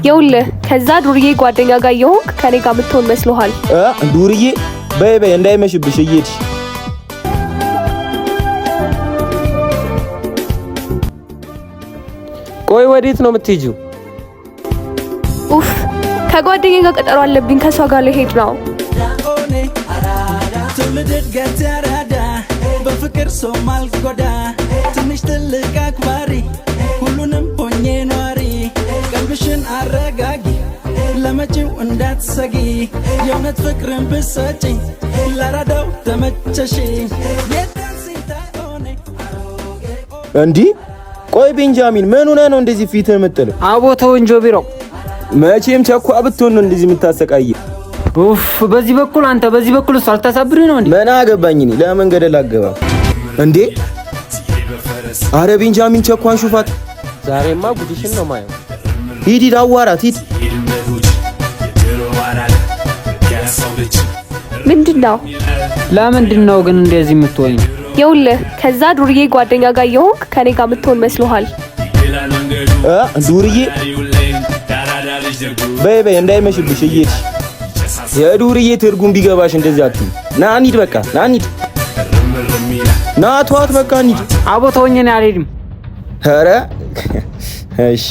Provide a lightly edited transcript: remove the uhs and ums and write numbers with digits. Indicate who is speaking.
Speaker 1: ይኸውልህ ከዛ ዱርዬ ጓደኛ ጋር የሆንክ ከኔ ጋር የምትሆን መስሎሃል?
Speaker 2: ዱርዬ በይ በይ እንዳይመሽብሽ እየሄድሽ። ቆይ ወዴት ነው የምትሄጂው?
Speaker 1: ኡፍ ከጓደኛ ጋር ቀጠሮ አለብኝ። ከሷ ጋር ልሄድ ነው።
Speaker 3: በፍቅር ሰው ማልጎዳ ትንሽ ትልቅ አክባሪ ሁሉንም ሆኜ ኗሪ ቀልብሽን አረጋጊ ለመጪው እንዳትሰጊ የእውነት ፍቅርን ብሰጪኝ ላራዳው ተመቸሽ።
Speaker 2: እንዲህ ቆይ ቤንጃሚን ምን ሆነህ ነው እንደዚህ ፊትህ የምጥለው?
Speaker 4: አቦተው እንጆ ቢሮ
Speaker 2: መቼም ቸኳ ብትሆን ነው እንደዚህ የምታሰቃይ።
Speaker 4: ኡፍ በዚህ በኩል አንተ በዚህ በኩል ሳልታሳብሪ ነው እንዴ?
Speaker 2: ምን አገባኝ እኔ ለምን ገደል አገባ እንዴ? አረ ቤንጃሚን ቸኳን ሹፋት።
Speaker 4: ዛሬማ ጉድሽን ነው ማየው።
Speaker 2: ሂድ አዋራት ሂድ።
Speaker 1: ምንድነው?
Speaker 4: ለምንድነው ግን እንደዚህ የምትሆኝ?
Speaker 1: ይኸውልህ ከዛ ዱርዬ ጓደኛ ጋር የሆንክ ከኔ ጋር የምትሆን መስሎሃል?
Speaker 2: ዱርዬ በይ በይ እንዳይመሽብሽ እየሄድሽ። የዱርዬ ትርጉም ቢገባሽ እንደዚህ አትይ። ና እንሂድ በቃ ና እንሂድ። ና ተዋት በቃ እንሂድ።
Speaker 4: አቦተውኝ እኔ አልሄድም።
Speaker 2: ኧረ እሺ